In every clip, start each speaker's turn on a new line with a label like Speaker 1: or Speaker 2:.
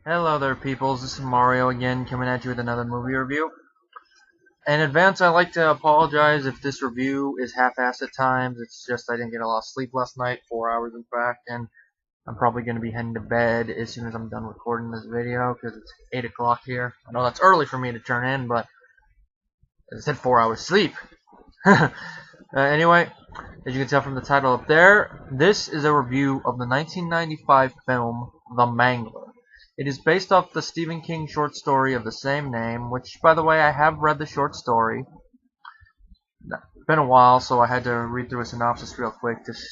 Speaker 1: Hello there, peoples. This is Mario again, coming at you with another movie review. In advance, I'd like to apologize if this review is half-assed at times. It's just I didn't get a lot of sleep last night, 4 hours in fact, and I'm probably going to be heading to bed as soon as I'm done recording this video, because it's 8 o'clock here. I know that's early for me to turn in, but as I said, 4 hours sleep. Anyway, as you can tell from the title up there, this is a review of the 1995 film, The Mangler. It is based off the Stephen King short story of the same name, which, by the way, I have read the short story. It's been a while, so I had to read through a synopsis real quick just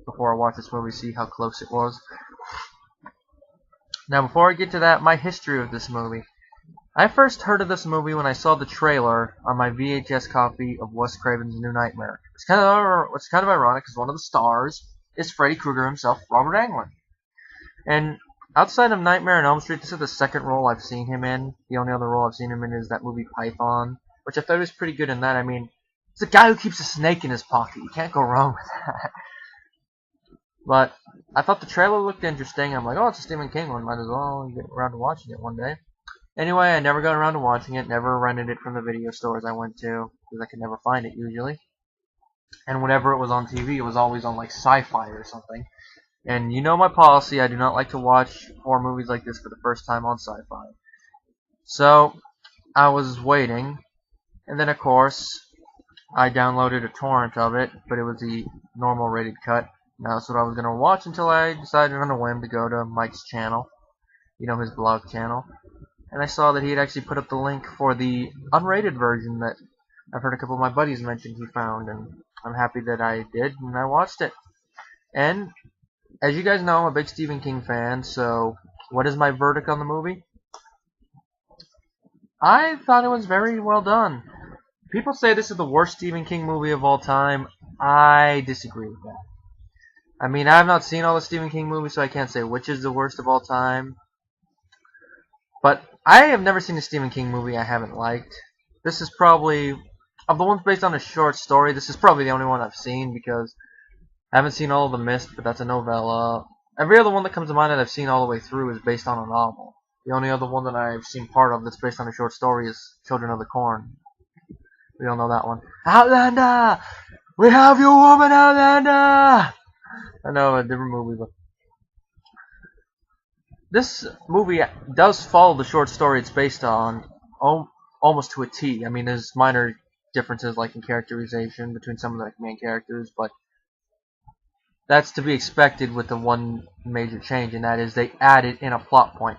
Speaker 1: before I watch this movie, see how close it was. Now, before I get to that, my history of this movie. I first heard of this movie when I saw the trailer on my VHS copy of Wes Craven's New Nightmare. It's kind of ironic because one of the stars is Freddy Krueger himself, Robert Englund. And outside of Nightmare on Elm Street, this is the second role I've seen him in. The only other role I've seen him in is that movie Python, which I thought he was pretty good in that. I mean, it's a guy who keeps a snake in his pocket. You can't go wrong with that. But I thought the trailer looked interesting. I'm like, oh, it's a Stephen King one. Might as well get around to watching it one day. Anyway, I never got around to watching it. Never rented it from the video stores I went to, because I could never find it usually. And whenever it was on TV, it was always on like Sci-Fi or something. And you know my policy, I do not like to watch horror movies like this for the first time on Sci-Fi. So, I was waiting, and then of course, I downloaded a torrent of it, but it was the normal rated cut. Now that's what I was going to watch until I decided on a whim to go to Mike's channel, you know, his blog channel. And I saw that he had actually put up the link for the unrated version that I've heard a couple of my buddies mention he found, and I'm happy that I did, and I watched it. And as you guys know, I'm a big Stephen King fan, so what is my verdict on the movie? I thought it was very well done. People say this is the worst Stephen King movie of all time. I disagree with that. I mean, I have not seen all the Stephen King movies, so I can't say which is the worst of all time. But I have never seen a Stephen King movie I haven't liked. This is probably, of the ones based on a short story, this is probably the only one I've seen, because I haven't seen all of The Mist, but that's a novella. Every other one that comes to mind that I've seen all the way through is based on a novel. The only other one that I've seen part of that's based on a short story is Children of the Corn. We all know that one. Outlander! We have you, woman, Outlander! I know, a different movie, but this movie does follow the short story it's based on almost to a T. I mean, there's minor differences like in characterization between some of the main characters, but that's to be expected with the one major change, and that is they added in a plot point.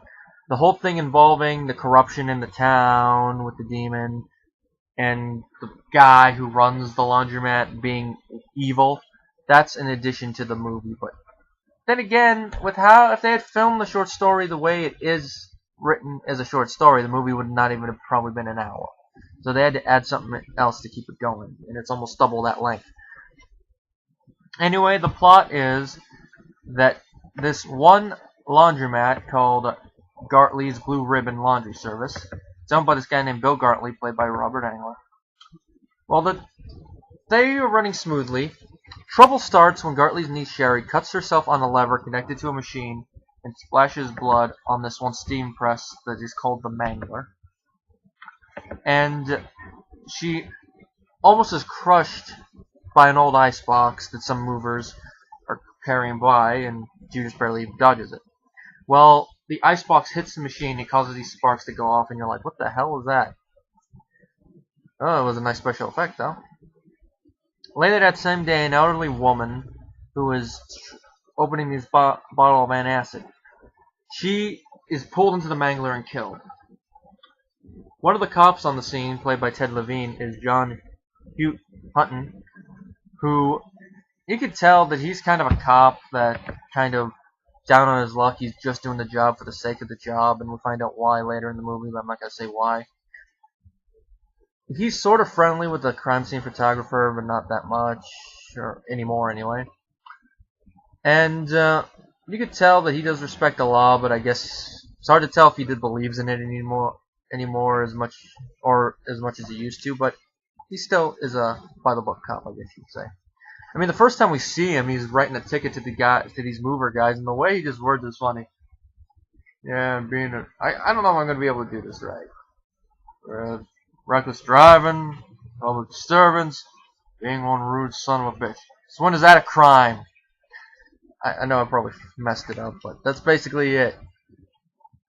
Speaker 1: The whole thing involving the corruption in the town with the demon and the guy who runs the laundromat being evil, that's an addition to the movie. But then again, with how if they had filmed the short story the way it is written as a short story, the movie would not even have probably been an hour. So they had to add something else to keep it going, and it's almost double that length. Anyway, the plot is that this one laundromat called Gartley's Blue Ribbon Laundry Service, it's owned by this guy named Bill Gartley, played by Robert Englund. Well, they are running smoothly. Trouble starts when Gartley's niece Sherry cuts herself on a lever connected to a machine and splashes blood on this one steam press that is called the Mangler. And she almost is crushed by an old icebox that some movers are carrying by, and she just barely dodges it. Well, the icebox hits the machine and causes these sparks to go off, and you're like, what the hell was that? Oh, it was a nice special effect, though. Later that same day, an elderly woman who was opening this bottle of antacid, she is pulled into the Mangler and killed. One of the cops on the scene, played by Ted Levine, is John Hutton, who you could tell that he's kind of a cop that kind of down on his luck. He's just doing the job for the sake of the job, and we'll find out why later in the movie, but I'm not going to say why. He's sort of friendly with the crime scene photographer, but not that much, or anymore anyway. And you could tell that he does respect the law, but I guess it's hard to tell if he believes in it anymore as much as he used to, but he still is a by-the-book cop, I guess you'd say. I mean, the first time we see him, he's writing a ticket to these mover guys, and the way he just words is funny. Yeah, I don't know if I'm gonna be able to do this right. Reckless driving, public disturbance, being one rude son of a bitch. So when is that a crime? I know I probably messed it up, but that's basically it.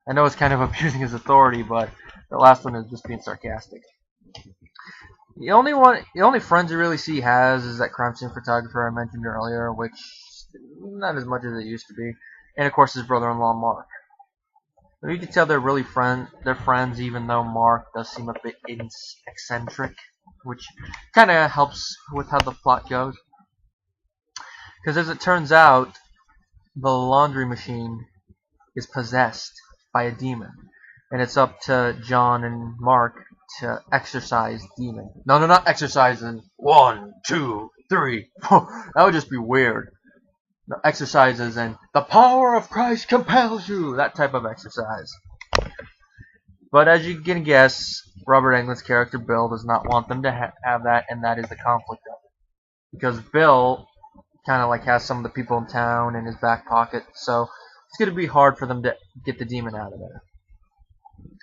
Speaker 1: I know it's kind of abusing his authority, but the last one is just being sarcastic. The only friends you really see he has is that crime scene photographer I mentioned earlier, which not as much as it used to be, and of course his brother-in-law Mark. You can tell they're friends, even though Mark does seem a bit eccentric, which kind of helps with how the plot goes. Because as it turns out, the laundry machine is possessed by a demon, and it's up to John and Mark to exorcise the demon. No, not exorcising. 1, 2, 3, 4. That would just be weird. No, exercises and the power of Christ compels you. That type of exercise. But as you can guess, Robert Englund's character Bill does not want them to have that, and that is the conflict of it. Because Bill kind of like has some of the people in town in his back pocket, so it's going to be hard for them to get the demon out of there.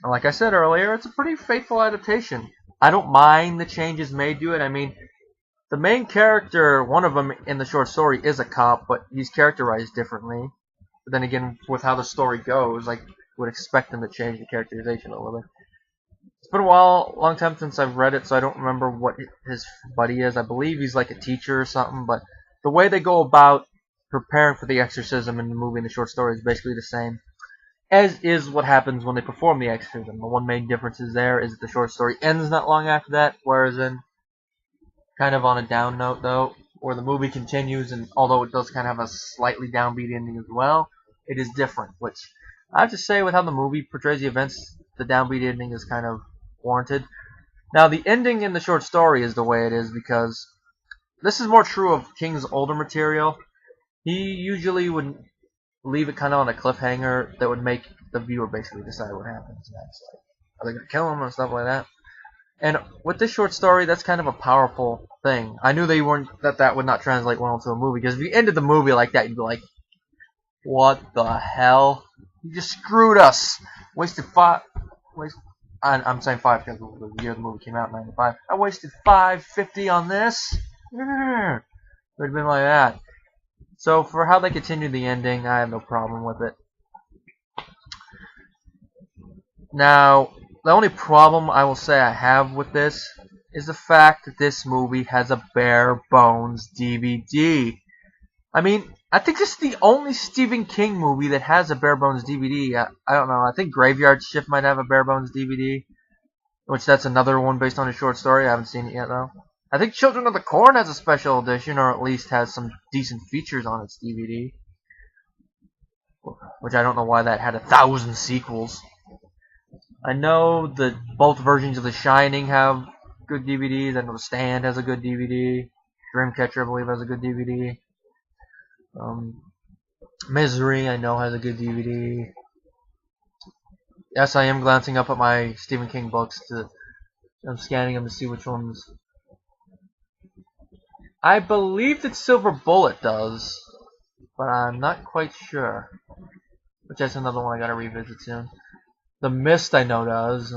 Speaker 1: And like I said earlier, it's a pretty faithful adaptation. I don't mind the changes made to it. I mean, the main character, one of them in the short story, is a cop, but he's characterized differently. But then again, with how the story goes, I would expect them to change the characterization a little bit. It's been a long time since I've read it, so I don't remember what his buddy is. I believe he's like a teacher or something, but the way they go about preparing for the exorcism in the movie and the short story is basically the same, as is what happens when they perform the exorcism. The one main difference is that the short story ends not long after that, whereas in kind of on a down note, though, where the movie continues, and although it does kind of have a slightly downbeat ending as well, it is different, which I have to say, with how the movie portrays the events, the downbeat ending is kind of warranted. Now, the ending in the short story is the way it is because this is more true of King's older material. He usually would leave it kind of on a cliffhanger that would make the viewer basically decide what happens next. Like, are they going to kill him and stuff like that? And with this short story, that's kind of a powerful thing. I knew that would not translate well into a movie, because if you ended the movie like that, you'd be like, what the hell? You just screwed us. I'm saying 5 because the year the movie came out, 95. I wasted $5.50 on this. It would have been like that. So for how they continue the ending, I have no problem with it. Now, the only problem I will say I have with this is the fact that this movie has a bare bones DVD. I mean, I think this is the only Stephen King movie that has a bare bones DVD. I don't know. I think Graveyard Shift might have a bare bones DVD, which that's another one based on a short story. I haven't seen it yet, though. I think Children of the Corn has a special edition, or at least has some decent features on its DVD. Which I don't know why that had 1,000 sequels. I know that both versions of The Shining have good DVDs. I know The Stand has a good DVD. Dreamcatcher, I believe, has a good DVD. Misery, I know, has a good DVD. Yes, I am glancing up at my Stephen King books. I'm scanning them to see which ones. I believe that Silver Bullet does, but I'm not quite sure. Which is another one I gotta revisit soon. The Mist, I know, does.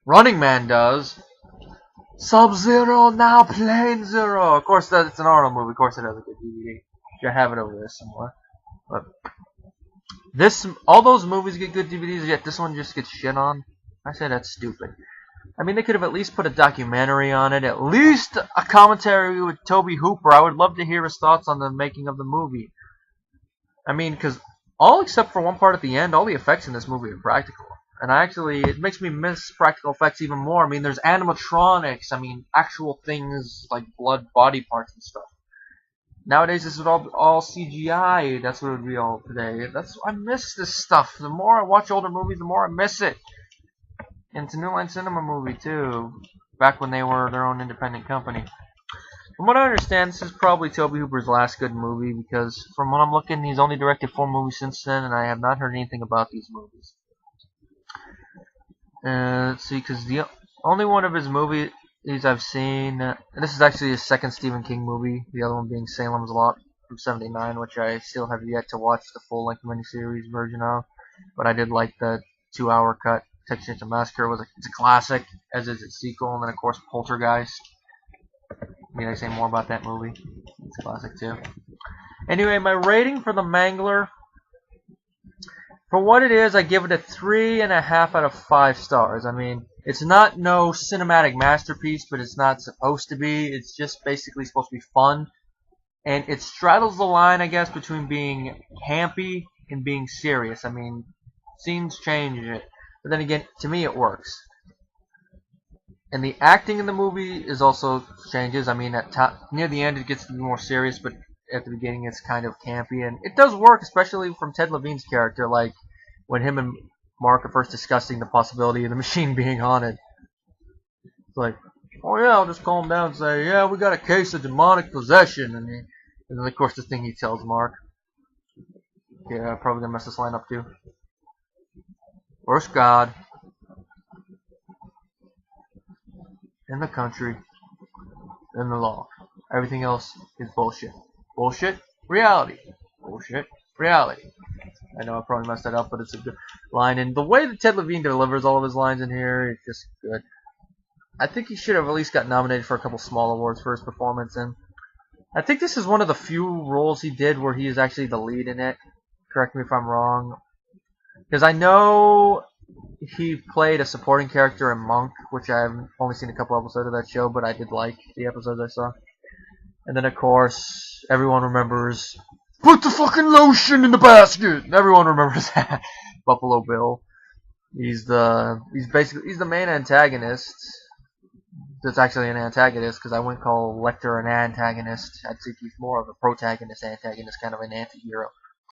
Speaker 1: Running Man does. Sub-Zero, now Plane Zero. Of course, it's an Arnold movie. Of course, it has a good DVD. You have it over there somewhere. But all those movies get good DVDs, yet this one just gets shit on. I say that's stupid. I mean, they could have at least put a documentary on it, at least a commentary with Tobe Hooper. I would love to hear his thoughts on the making of the movie. I mean, because all except for one part at the end, all the effects in this movie are practical. And it makes me miss practical effects even more. I mean, there's animatronics. I mean, actual things like blood, body parts and stuff. Nowadays, this is all CGI. That's what it would be all today. I miss this stuff. The more I watch older movies, the more I miss it. And it's a New Line Cinema movie, too. Back when they were their own independent company. From what I understand, this is probably Tobe Hooper's last good movie, because from what I'm looking, he's only directed 4 movies since then, and I have not heard anything about these movies. Let's see, because the only one of his movies I've seen, and this is actually his second Stephen King movie, the other one being Salem's Lot. from '79, which I still have yet to watch the full-length miniseries version of. But I did like the 2-hour cut. Texas Chainsaw Massacre it's a classic, as is its sequel, and then of course Poltergeist. Need I say more about that movie? It's a classic too. Anyway, my rating for the Mangler, for what it is, I give it a 3.5 out of 5 stars. I mean, it's not no cinematic masterpiece, but it's not supposed to be. It's just basically supposed to be fun, and it straddles the line, I guess, between being campy and being serious. I mean, scenes change it, but then again, to me, it works. And the acting in the movie is also changes. I mean, near the end, it gets to be more serious, but at the beginning, it's kind of campy, and it does work, especially from Ted Levine's character, like when him and Mark are first discussing the possibility of the machine being haunted. It's like, oh yeah, I'll just calm down and say, yeah, we got a case of demonic possession, and then of course the thing he tells Mark. Yeah, probably gonna mess this line up too. Worst God in the country, in the law. Everything else is bullshit. Bullshit, reality. Bullshit, reality. I know I probably messed that up, but it's a good line. And the way that Ted Levine delivers all of his lines in here is just good. I think he should have at least got nominated for a couple small awards for his performance. And I think this is one of the few roles he did where he is actually the lead in it. Correct me if I'm wrong. Because I know he played a supporting character in Monk, which I've only seen a couple episodes of that show, but I did like the episodes I saw. And then, of course, everyone remembers, put the fucking lotion in the basket! Everyone remembers that. Buffalo Bill. He's the main antagonist. That's actually an antagonist, because I wouldn't call Lecter an antagonist. I'd say he's more of a protagonist, antagonist, kind of an anti-hero.